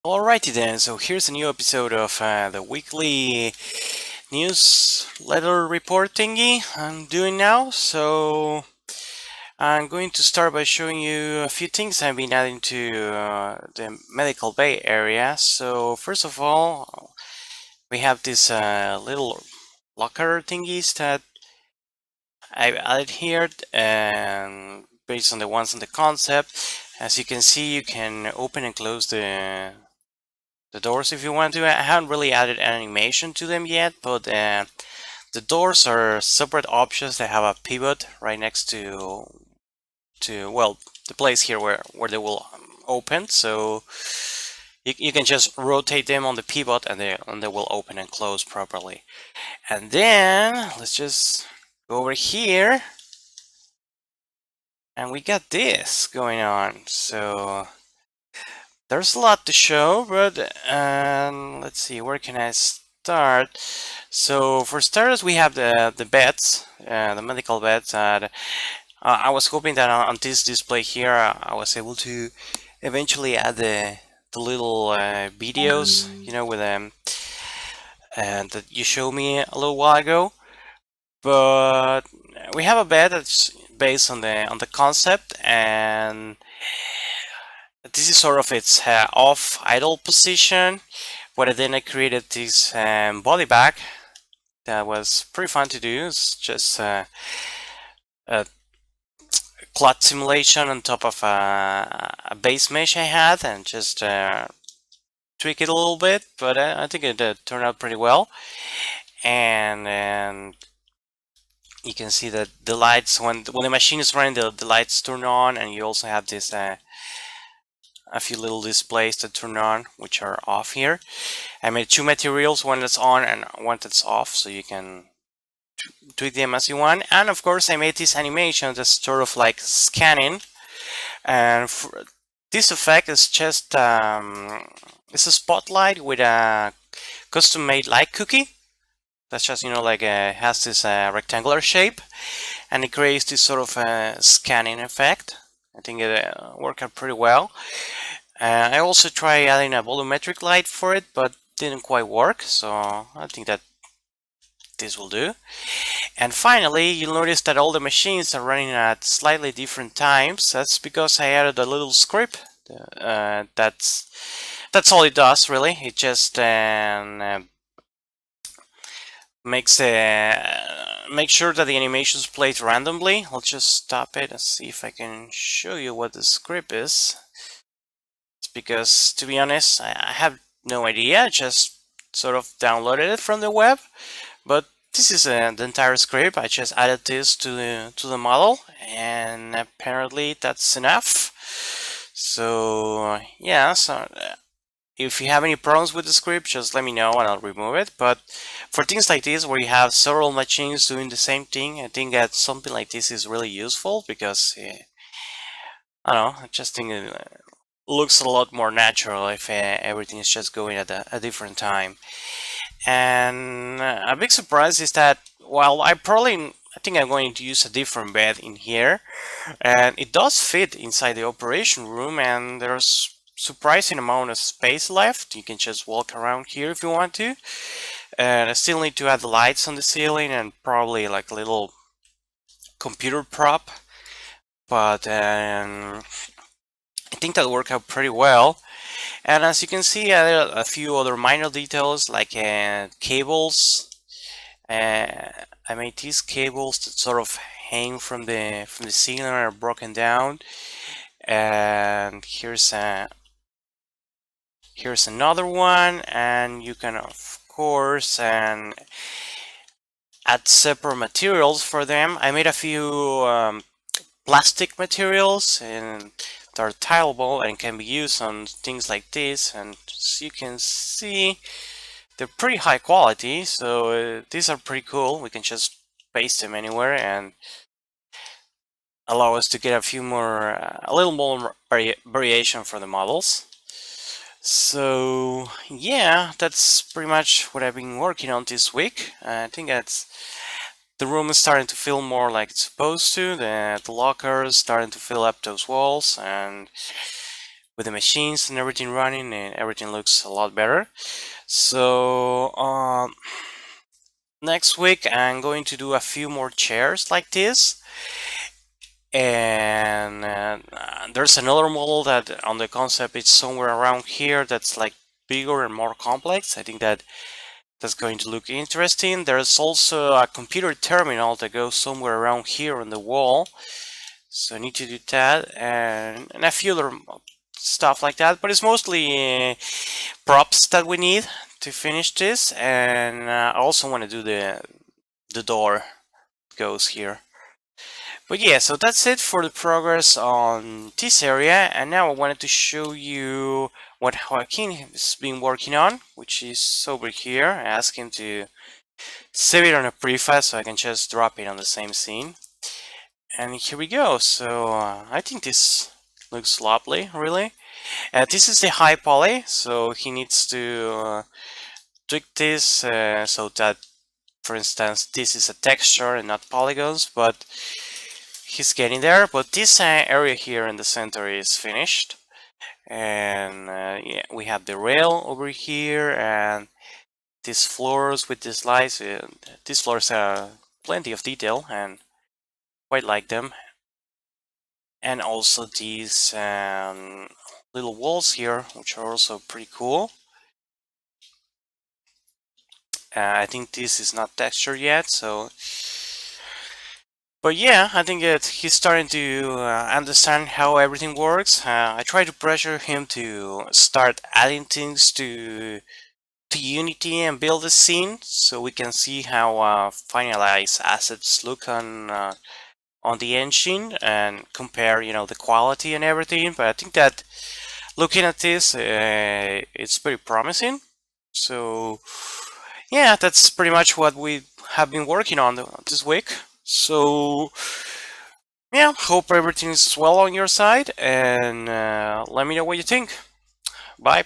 Alrighty then, so here's a new episode of the weekly newsletter report thingy I'm doing now. So I'm going to start by showing you a few things I've been adding to the Medical Bay area. So first of all, we have these little locker thingies that I've added here, and based on the ones on the concept. As you can see, you can open and close the doors if you want to. I haven't really added animation to them yet, but the doors are separate options. They have a pivot right next to well, the place here where they will open. So you can just rotate them on the pivot and they will open and close properly. And then let's just go over here and we got this going on. So there's a lot to show, but let's see, where can I start? So for starters, we have the beds, the medical beds. I was hoping that on this display here, I was able to eventually add the little videos, with that you showed me a little while ago. But we have a bed that's based on the concept, and this is sort of its off idle position. But then I created this body bag that was pretty fun to do. It's just a cloth simulation on top of a base mesh I had, and just tweak it a little bit. But I think it turned out pretty well. And you can see that the lights, when the machine is running, the lights turn on, and you also have this a few little displays that turn on, which are off here. I made two materials, one that's on and one that's off, so you can tweak them as you want. And of course, I made this animation that's sort of like scanning. And this effect is just it's a spotlight with a custom-made light cookie. That's just like has this rectangular shape, and it creates this sort of scanning effect. I think it worked out pretty well. I also tried adding a volumetric light for it, but didn't quite work, so I think that this will do. And finally, you'll notice that all the machines are running at slightly different times. That's because I added a little script. That's all it does, really. It just makes make sure that the animations played randomly. I'll just stop it and see if I can show you what the script is. Because to be honest, I have no idea. I just sort of downloaded it from the web, but this is the entire script. I just added this to the model, and apparently that's enough. So yeah, if you have any problems with the script, just let me know and I'll remove it. But for things like this, where you have several machines doing the same thing, I think that something like this is really useful because I don't know. I just think looks a lot more natural if everything is just going at a different time. And a big surprise is that while I think I'm going to use a different bed in here, and it does fit inside the operation room, and there's surprising amount of space left. You can just walk around here if you want to. And I still need to add the lights on the ceiling and probably like a little computer prop, but I think that worked out pretty well. And as you can see, I added a few other minor details like cables. I made these cables that sort of hang from the ceiling and are broken down. And here's another one, and you can of course add separate materials for them. I made a few plastic materials, and they're tileable and can be used on things like this. And as you can see, they're pretty high quality, so these are pretty cool. We can just paste them anywhere and allow us to get a little more variation for the models. So yeah, that's pretty much what I've been working on this week. I think the room is starting to feel more like it's supposed to. The lockers starting to fill up those walls, and with the machines and everything running, and everything looks a lot better. So next week I'm going to do a few more chairs like this, and there's another model that on the concept it's somewhere around here that's like bigger and more complex. I think that's going to look interesting. There's also a computer terminal that goes somewhere around here on the wall, so I need to do that, and a few other stuff like that, but it's mostly props that we need to finish this. And I also want to do the door goes here. But yeah, so that's it for the progress on this area, and now I wanted to show you what Joaquin has been working on, which is over here. I asked him to save it on a prefab so I can just drop it on the same scene. And here we go. So I think this looks lovely, really. This is the high poly, so he needs to tweak this so that, for instance, this is a texture and not polygons, but he's getting there. But this area here in the center is finished, and yeah, we have the rail over here, and these floors with these lights. These floors have plenty of detail, and quite like them. And also these little walls here, which are also pretty cool. I think this is not textured yet, so. But yeah, I think that he's starting to understand how everything works. I try to pressure him to start adding things to Unity and build a scene, so we can see how finalized assets look on the engine and compare, the quality and everything. But I think that looking at this, it's pretty promising. So yeah, that's pretty much what we have been working on this week. So yeah, hope everything is well on your side, and let me know what you think. Bye.